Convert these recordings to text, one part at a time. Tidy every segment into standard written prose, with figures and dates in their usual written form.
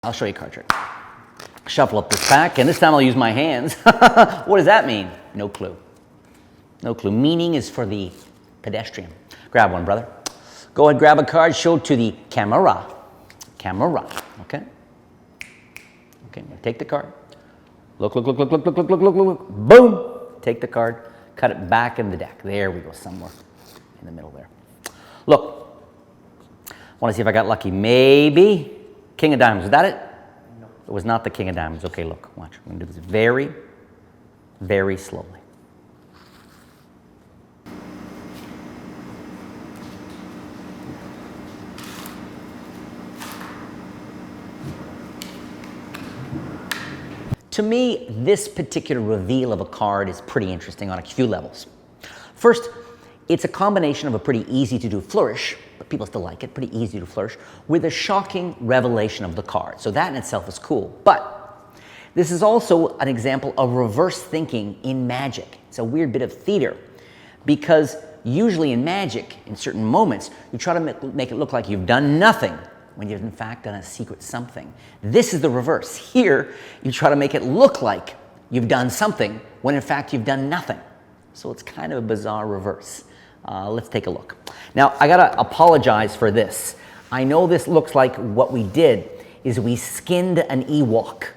I'll show you a card trick. Shuffle up this pack, and this time I'll use my hands. What does that mean? No clue. No clue. Meaning is for the pedestrian. Grab one, brother. Go ahead, grab a card, show it to the camera. Camera, okay? Okay, take the card. Look, look, look, look, look, look, look, look, look, look. Boom! Take the card, cut it back in the deck. There we go, somewhere in the middle there. Look, I want to see if I got lucky. Maybe King of Diamonds. Was that it? No. It was not the King of Diamonds. Okay, look, watch. I'm going to do this very, very slowly. To me, this particular reveal of a card is pretty interesting on a few levels. First, it's a combination of a pretty easy to do flourish, but people still like it, pretty easy to flourish, with a shocking revelation of the card. So that in itself is cool. But this is also an example of reverse thinking in magic. It's a weird bit of theater, because usually in magic, in certain moments, you try to make it look like you've done nothing when you've in fact done a secret something. This is the reverse. Here, you try to make it look like you've done something when in fact you've done nothing. So it's kind of a bizarre reverse. Let's take a look. Now, I gotta apologize for this. I know this looks like what we did is we skinned an Ewok.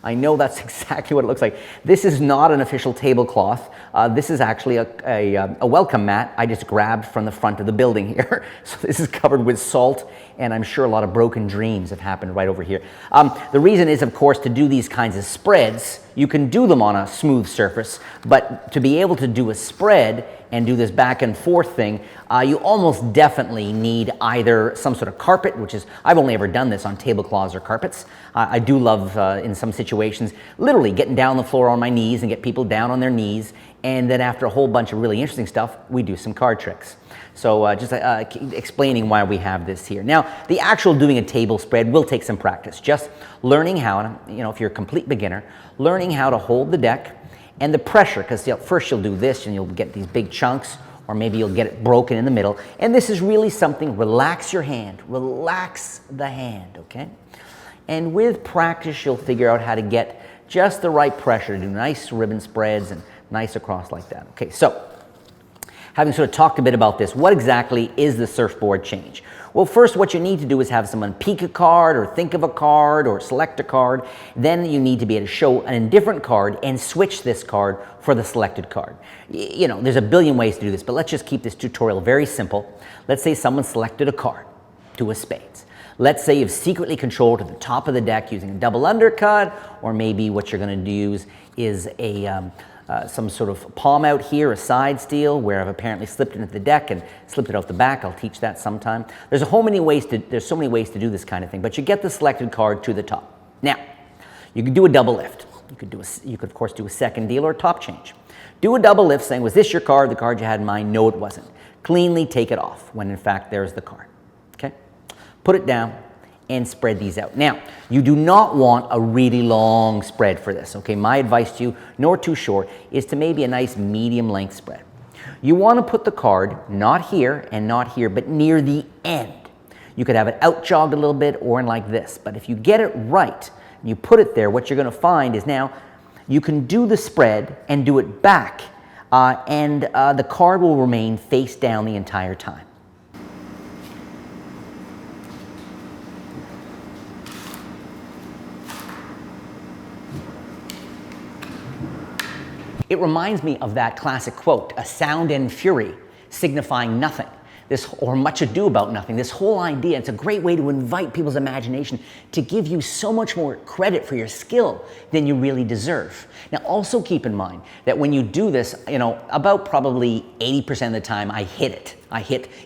I know that's exactly what it looks like. This is not an official tablecloth. This is actually a welcome mat I just grabbed from the front of the building here. So this is covered with salt, and I'm sure a lot of broken dreams have happened right over here. The reason is, of course, to do these kinds of spreads, you can do them on a smooth surface, but to be able to do a spread and do this back and forth thing, you almost definitely need either some sort of carpet, which is, I've only ever done this on tablecloths or carpets. I do love, in some situations, literally getting down the floor on my knees and get people down on their knees, and then after a whole bunch of really interesting stuff, we do some card tricks. So just explaining why we have this here. Now, the actual doing a table spread will take some practice. Just learning how, if you're a complete beginner, learning how to hold the deck and the pressure, because first you'll do this and you'll get these big chunks, or maybe you'll get it broken in the middle. And this is really something, relax your hand, relax the hand, okay? And with practice, you'll figure out how to get just the right pressure to do nice ribbon spreads and nice across like that. Okay, so having sort of talked a bit about this, what exactly is the surfboard change? Well, first what you need to do is have someone peek a card or think of a card or select a card. Then you need to be able to show an indifferent card and switch this card for the selected card. There's a billion ways to do this, but let's just keep this tutorial very simple. Let's say someone selected a card, two of spades. Let's say you've secretly controlled to the top of the deck using a double undercut, or maybe what you're going to use is some sort of palm out here, a side steal, where I've apparently slipped it into the deck and slipped it out the back. I'll teach that sometime. There's so many ways to do this kind of thing, but you get the selected card to the top. Now, you can do a double lift. You could of course do a second deal or a top change. Do a double lift saying, was this your card, the card you had in mind? No, it wasn't. Cleanly take it off when in fact there's the card. Okay? Put it down and spread these out. Now, you do not want a really long spread for this, okay? My advice to you, nor too short, is to maybe a nice medium length spread. You want to put the card not here and not here, but near the end. You could have it out jogged a little bit or in like this, but if you get it right, and you put it there, what you're going to find is now you can do the spread and do it back, and the card will remain face down the entire time. It reminds me of that classic quote, a sound and fury signifying nothing, or much ado about nothing. This whole idea, it's a great way to invite people's imagination to give you so much more credit for your skill than you really deserve. Now, also keep in mind that when you do this, about probably 80% of the time I hit it.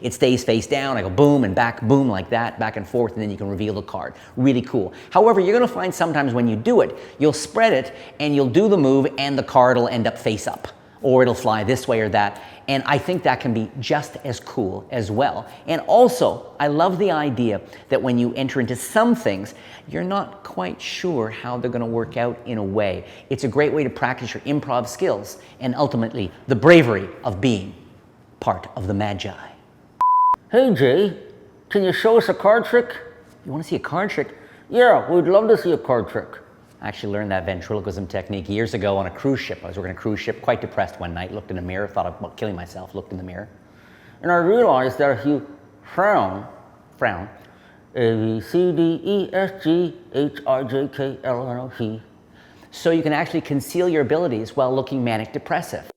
It stays face down, I go boom and back, boom like that, back and forth, and then you can reveal the card. Really cool. However, you're gonna find sometimes when you do it, you'll spread it and you'll do the move and the card will end up face up, or it'll fly this way or that. And I think that can be just as cool as well. And also, I love the idea that when you enter into some things, you're not quite sure how they're gonna work out in a way. It's a great way to practice your improv skills and ultimately the bravery of being part of the Magi. Hey Jay, can you show us a card trick? You want to see a card trick? Yeah, we'd love to see a card trick. I actually learned that ventriloquism technique years ago on a cruise ship. I was working on a cruise ship, quite depressed one night, looked in the mirror, thought about killing myself, looked in the mirror. And I realized that if you frown, A, B, C, D, E, F, G, H, I, J, K, L, N, O, P. So you can actually conceal your abilities while looking manic depressive.